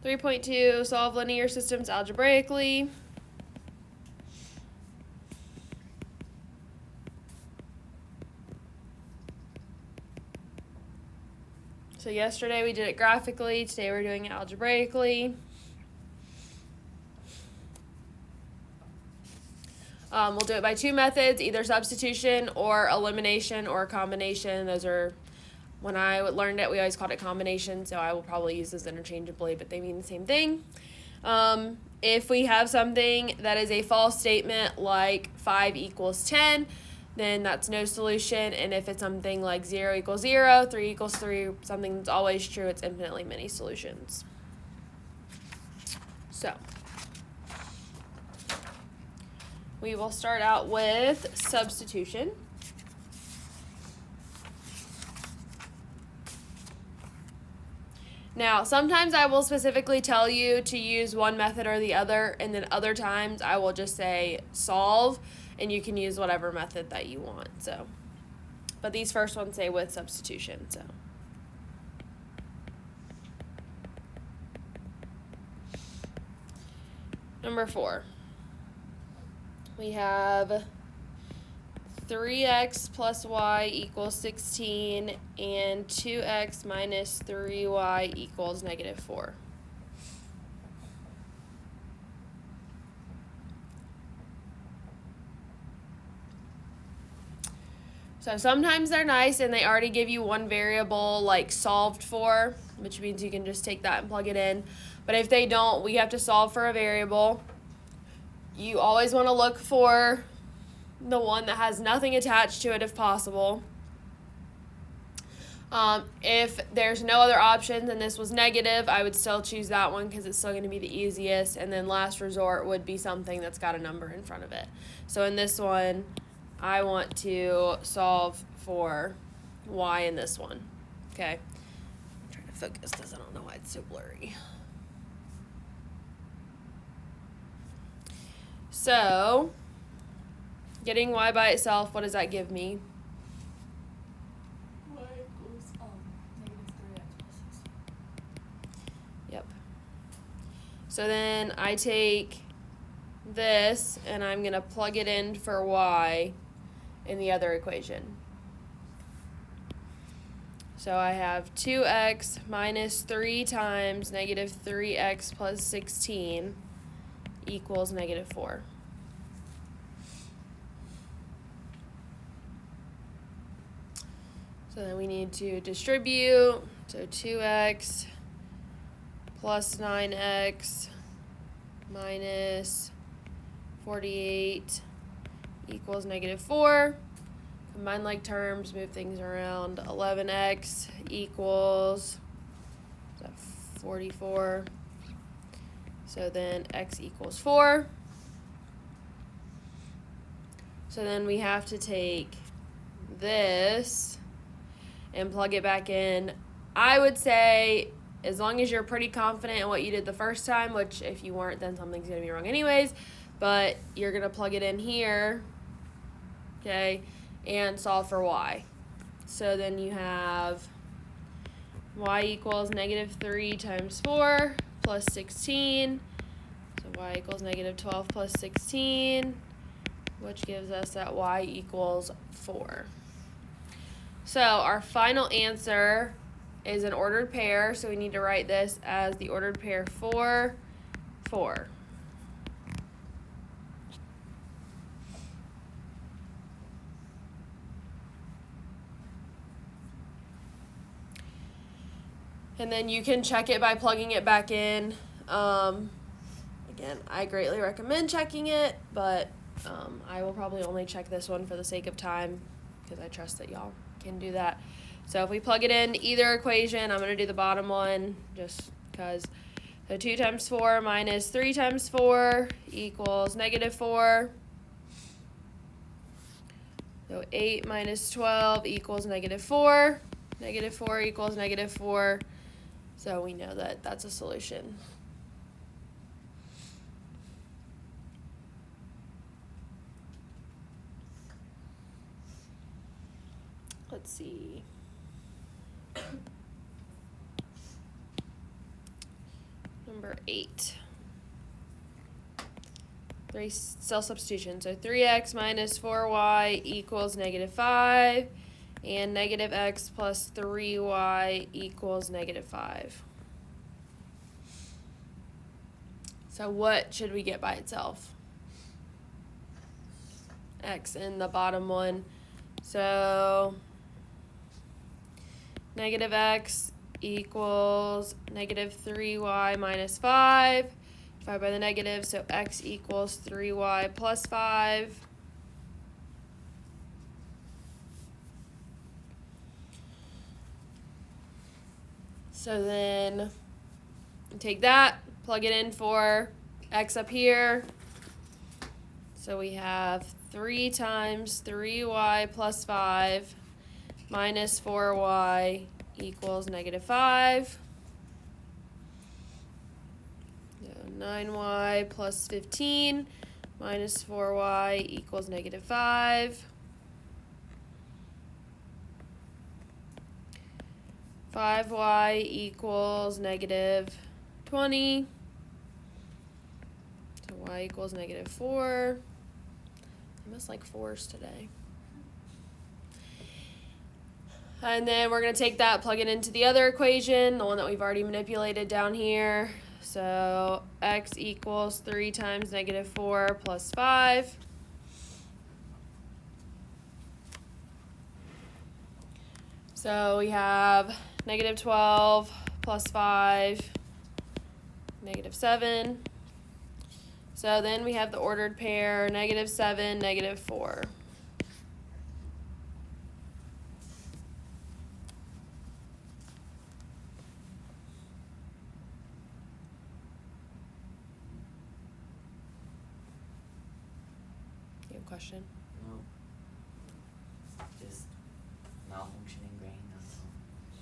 3.2, solve linear systems algebraically. So yesterday we did it graphically, today we're doing it algebraically. We'll do it by two methods, either substitution or elimination or combination. Those are, when I learned it, we always called it combination, so I will probably use those interchangeably, but they mean the same thing. If we have something that is a false statement like 5 equals 10, then that's no solution. And if it's something like 0 equals 0, 3 equals 3, something that's always true, it's infinitely many solutions. So we will start out with substitution. Now, sometimes I will specifically tell you to use one method or the other, and then other times I will just say solve, and you can use whatever method that you want. So, but these first ones say with substitution. So, number 4, we have 3x plus y equals 16 and 2x minus 3y equals negative 4. So sometimes they're nice and they already give you one variable like solved for, which means you can just take that and plug it in. But if they don't, we have to solve for a variable. You always want to look for the one that has nothing attached to it if possible. If there's no other options and this was negative, I would still choose that one because it's still going to be the easiest. And then last resort would be something that's got a number in front of it. So in this one, I want to solve for y in this one. Okay. I'm trying to focus because I don't know why it's so blurry. So, getting y by itself, what does that give me? Y equals negative 3x plus 16. Yep. So then I take this and I'm going to plug it in for y in the other equation. So I have 2x minus 3 times negative 3x plus 16 equals negative 4. So then we need to distribute, so 2x plus 9x minus 48 equals negative 4. Combine like terms, move things around. 11x equals 44. So then x equals 4. So then we have to take this and plug it back in. I would say, as long as you're pretty confident in what you did the first time, which if you weren't, then something's going to be wrong anyways, but you're going to plug it in here, okay, and solve for y. So then you have y equals negative 3 times 4 plus 16. So y equals negative 12 plus 16, which gives us that y equals 4. So our final answer is an ordered pair, so we need to write this as the ordered pair 4, 4. And then you can check it by plugging it back in. Again, I greatly recommend checking it, but I will probably only check this one for the sake of time because I trust that y'all can do that. So if we plug it in either equation, I'm going to do the bottom one just because. So 2 times 4 minus 3 times 4 equals negative 4. So 8 minus 12 equals negative 4. Negative 4 equals negative 4. So we know that that's a solution. Let's see. Number 8. Cell substitution. So 3x minus 4y equals negative 5. And negative x plus 3y equals negative 5. So what should we get by itself? X in the bottom one. So negative x equals negative 3y minus 5. Divide by the negative, so x equals 3y plus 5. So then take that, plug it in for x up here. So we have 3 times 3y plus 5 minus 4y equals negative 5. So 9y plus 15 minus 4y equals negative 5. 5y equals negative 20. So y equals negative 4. I must like 4s today. And then we're going to take that, plug it into the other equation, the one that we've already manipulated down here. So x equals 3 times negative 4 plus 5. So we have negative 12 plus 5, negative 7. So then we have the ordered pair, negative 7, negative 4. You have a question? No. Just malfunctioning brain, that's all.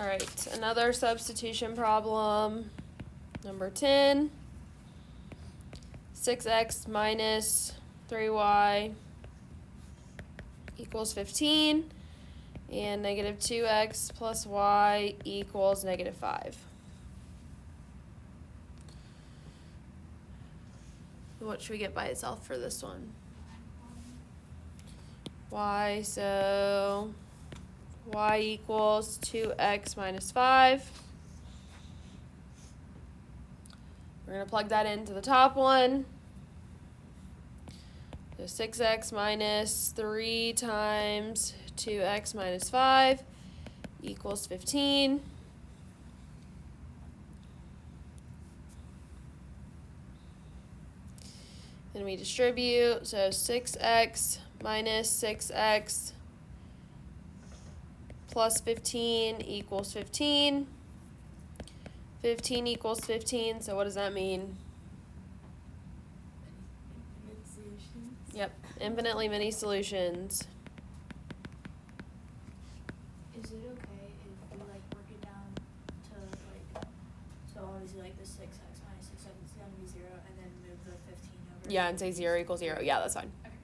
All right, another substitution problem, number 10. 6x minus 3y equals 15, and negative 2x plus y equals negative 5. What should we get by itself for this one? Y, so y equals 2x minus 5. We're going to plug that into the top one. So 6x minus 3 times 2x minus 5 equals 15. Then we distribute, so 6x minus 6x plus 15 equals 15. 15 equals 15, so what does that mean? Infinite solutions. Yep, infinitely many solutions. Is it okay if we like work it down to like, so obviously like the 6x minus 6x is gonna be 0, and then move the 15 over? Yeah, and say 0 equals 0. Yeah, that's fine. Okay.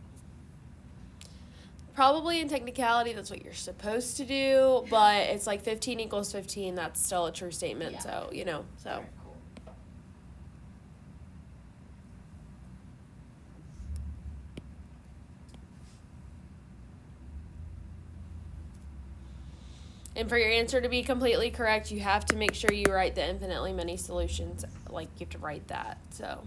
Probably in technicality, that's what you're supposed to do, but it's like 15 equals 15. That's still a true statement, Yeah. so, you know, so. Alright, cool. And for your answer to be completely correct, you have to make sure you write the infinitely many solutions. Like, you have to write that, so.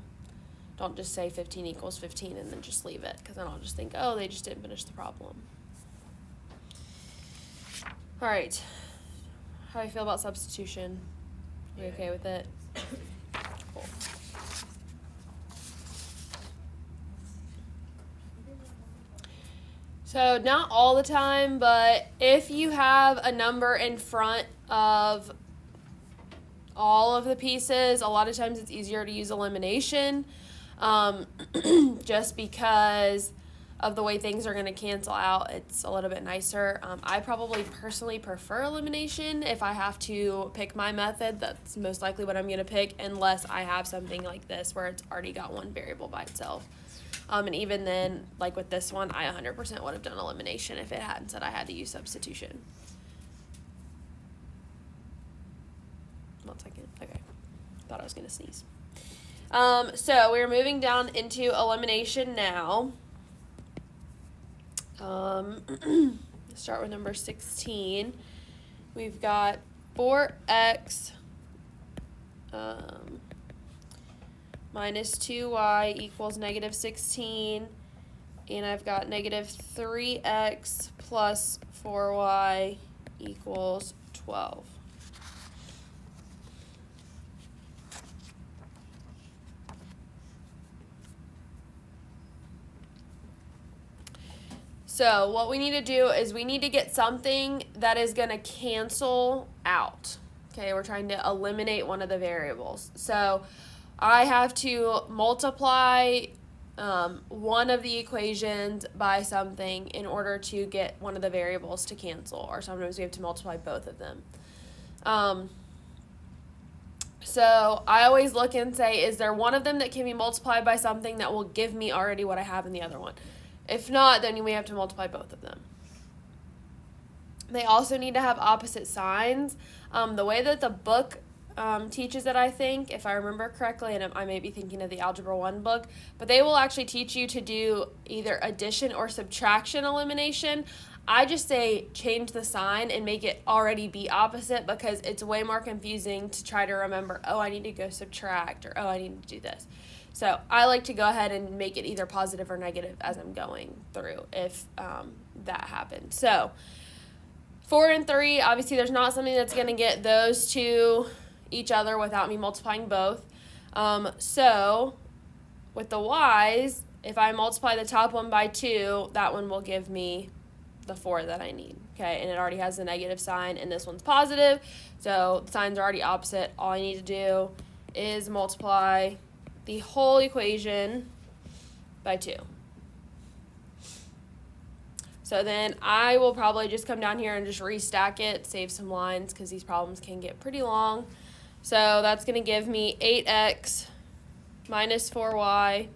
Don't just say 15 equals 15 and then just leave it, because then I'll just think, oh, they just didn't finish the problem. All right. How do you feel about substitution? Are you okay with it? Cool. So not all the time, but if you have a number in front of all of the pieces, a lot of times it's easier to use elimination. Just because of the way things are going to cancel out, it's a little bit nicer. I probably personally prefer elimination. If I have to pick my method, that's most likely what I'm going to pick, unless I have something like this where it's already got one variable by itself. And even then, like with this one, I 100% would have done elimination if it hadn't said I had to use substitution. 1 second. Okay. Thought I was going to sneeze. So we're moving down into elimination now. Start with number 16. We've got 4x minus 2y equals negative 16. And I've got negative 3x plus 4y equals 12. So what we need to do is we need to get something that is going to cancel out. Okay, we're trying to eliminate one of the variables. So I have to multiply one of the equations by something in order to get one of the variables to cancel, or sometimes we have to multiply both of them. So I always look and say, is there one of them that can be multiplied by something that will give me already what I have in the other one? If not, then we have to multiply both of them. They also need to have opposite signs. The way that the book teaches it, I think, if I remember correctly, and I may be thinking of the Algebra 1 book, but they will actually teach you to do either addition or subtraction elimination. I just say change the sign and make it already be opposite, because it's way more confusing to try to remember, oh, I need to go subtract, or oh, I need to do this. So I like to go ahead and make it either positive or negative as I'm going through if that happens. So 4 and 3, obviously there's not something that's going to get those to each other without me multiplying both. So with the y's, if I multiply the top one by 2, that one will give me the 4 that I need. Okay, and it already has the negative sign, and this one's positive, so the signs are already opposite. All I need to do is multiply the whole equation by 2. So then I will probably just come down here and just restack it, save some lines, because these problems can get pretty long. So that's going to give me 8x minus 4y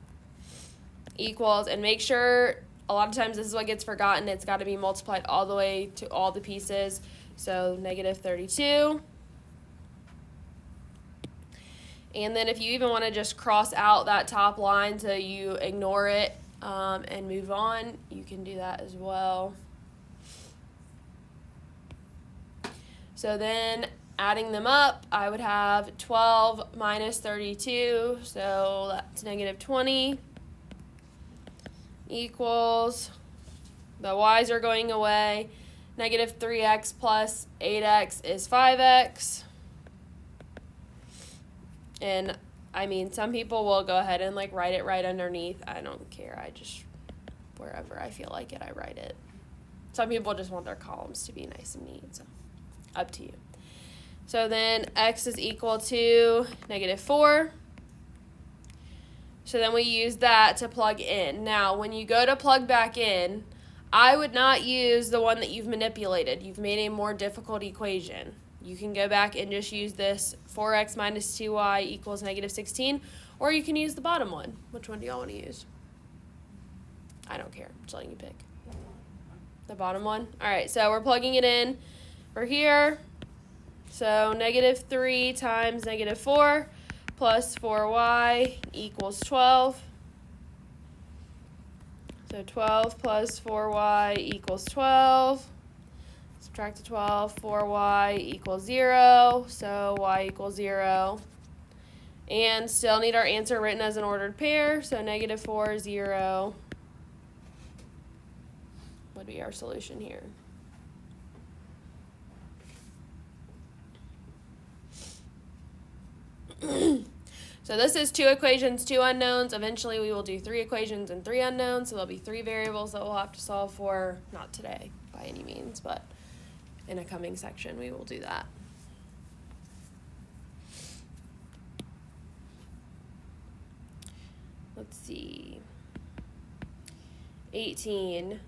equals, and make sure, a lot of times this is what gets forgotten, it's got to be multiplied all the way to all the pieces. So negative 32. And then if you even want to just cross out that top line so you ignore it and move on, you can do that as well. So then adding them up, I would have 12 minus 32, so that's negative 20, equals, the y's are going away, negative 3x plus 8x is 5x. And I mean, some people will go ahead and like write it right underneath. I don't care. I just, wherever I feel like it, I write it. Some people just want their columns to be nice and neat, so up to you. So then x is equal to negative 4. So then we use that to plug in. Now, when you go to plug back in, I would not use the one that you've manipulated. You've made a more difficult equation. You can go back and just use this 4x minus 2y equals negative 16, or you can use the bottom one. Which one do y'all want to use? I don't care. I'm just letting you pick. The bottom one? All right, so we're plugging it in for here. So negative 3 times negative 4 plus 4y equals 12. So 12 plus 4y equals 12. Subtract the 12, 4y equals 0, so y equals 0. And still need our answer written as an ordered pair, so negative 4, 0 would be our solution here. So this is 2 equations, 2 unknowns. Eventually we will do 3 equations and 3 unknowns, so there'll be 3 variables that we'll have to solve for, not today by any means, but in a coming section we will do that. Let's see. 18.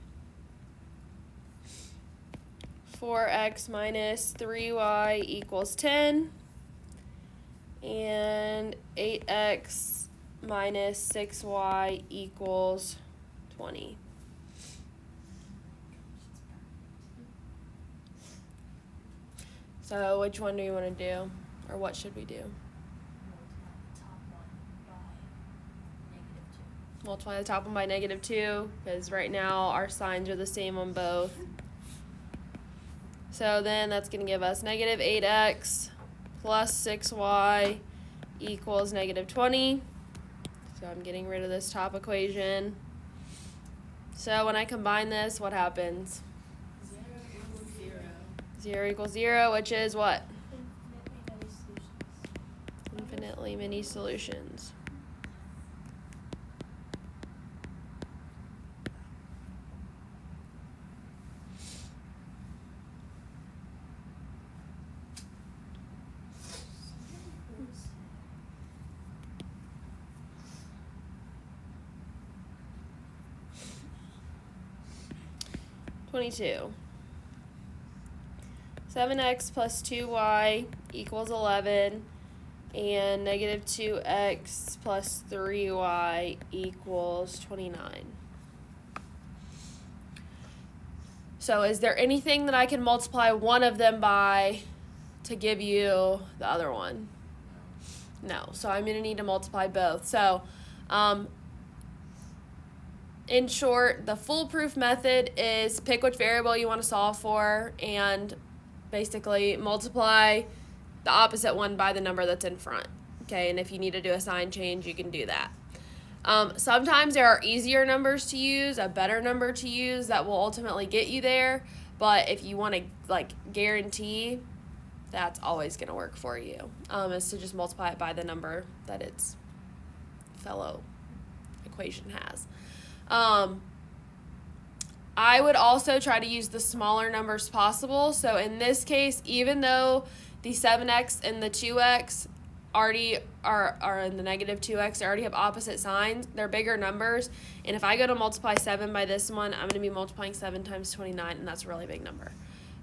4x minus 3y equals 10. And 8x minus 6y equals 20. So which one do you want to do? Or what should we do? Multiply the top one by negative 2, because right now our signs are the same on both. So then that's going to give us negative 8x plus 6y equals negative 20. So I'm getting rid of this top equation. So when I combine this, what happens? 0 equals 0. 0 equals 0, which is what? Infinitely many solutions. Infinitely many solutions. (22) 7x plus 2y equals 11, and negative 2x plus 3y equals 29. So is there anything that I can multiply one of them by to give you the other one? No. So I'm going to need to multiply both. So in short, the foolproof method is pick which variable you want to solve for and basically multiply the opposite one by the number that's in front. Okay, and if you need to do a sign change, you can do that. Sometimes there are easier numbers to use, a better number to use that will ultimately get you there, but if you want to guarantee, that's always going to work for you, is to just multiply it by the number that its fellow equation has. I would also try to use the smaller numbers possible. So in this case, even though the 7x and the 2x already are in the negative 2x, they already have opposite signs, they're bigger numbers. And if I go to multiply 7 by this one, I'm going to be multiplying 7 times 29, and that's a really big number.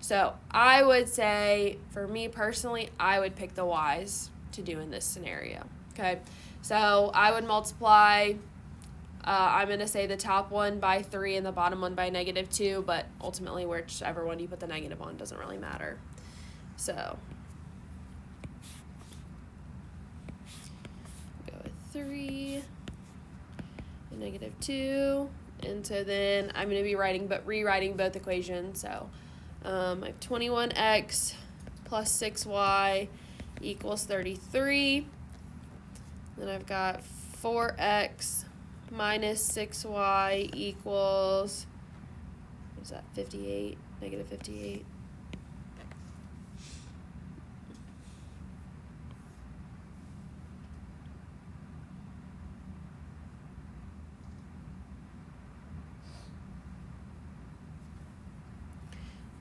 So I would say, for me personally, I would pick the y's to do in this scenario. Okay, so I would multiply... I'm going to say the top one by 3 and the bottom one by negative 2, but ultimately whichever one you put the negative on doesn't really matter. So go with 3 and negative 2. And so then I'm going to be rewriting both equations. So I have 21x plus 6y equals 33. Then I've got 4x minus 6y equals, what is that, 58, negative 58.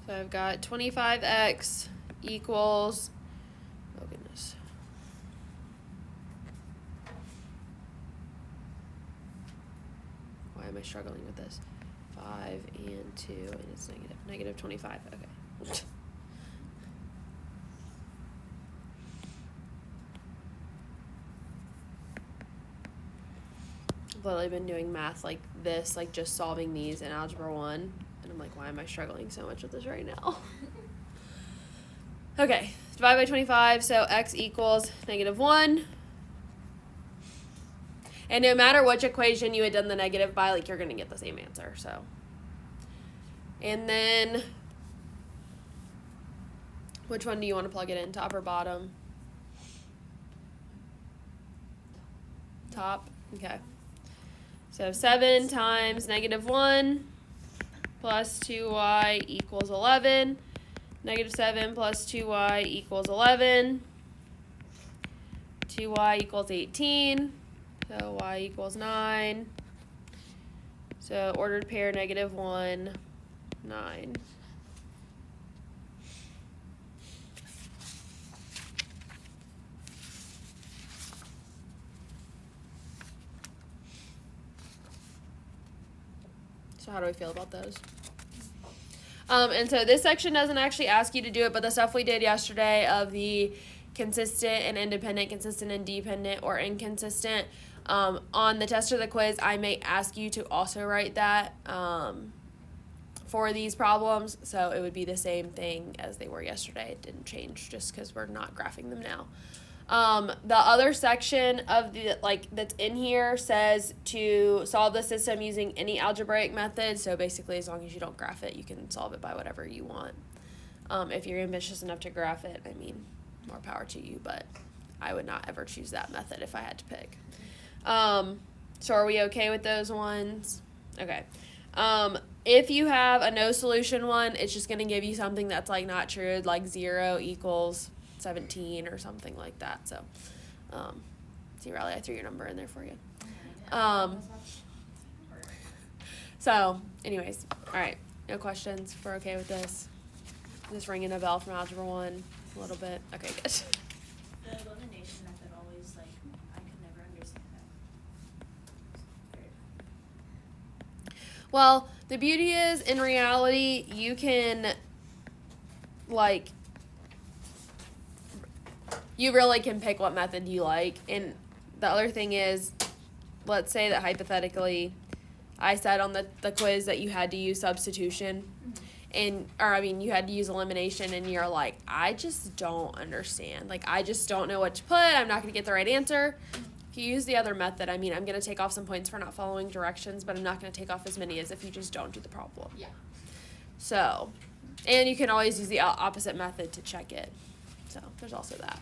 So I've got 25x equals, oh goodness. Why am I struggling with this? 5 and 2, and it's negative 25. Okay. I've literally been doing math like this, like just solving these in Algebra 1, and I'm like, why am I struggling so much with this right now? Okay, divide by 25, so x equals negative 1. And no matter which equation you had done the negative by, you're going to get the same answer. So, and then, which one do you want to plug it in, top or bottom? Top, okay. So 7 times negative 1 plus 2y equals 11. Negative 7 plus 2y equals 11. 2y equals 18. So y equals 9. So ordered pair negative 1, 9. So how do we feel about those? And so this section doesn't actually ask you to do it, but the stuff we did yesterday of the consistent and independent, consistent and dependent, or inconsistent, on the test or the quiz, I may ask you to also write that for these problems. So it would be the same thing as they were yesterday. It didn't change just because we're not graphing them now. The other section of the, that's in here says to solve the system using any algebraic method. So basically, as long as you don't graph it, you can solve it by whatever you want. If you're ambitious enough to graph it, I mean, more power to you, but I would not ever choose that method if I had to pick. So are we okay with those ones? Okay. If you have a no solution one, it's just going to give you something that's not true, like 0 equals 17 or something like that. So, see, Riley, I threw your number in there for you. So, anyways, all right. No questions? We're okay with this? Just ringing a bell from Algebra 1 a little bit. Okay, good. The elimination method always, I could never understand that. Well, the beauty is, in reality, you can, you really can pick what method you like. And the other thing is, let's say that hypothetically, I said on the quiz that you had to use substitution, you had to use elimination, and you're like, I just don't understand. I just don't know what to put. I'm not going to get the right answer. If you use the other method, I'm going to take off some points for not following directions, but I'm not going to take off as many as if you just don't do the problem. Yeah. So, and you can always use the opposite method to check it. So, there's also that.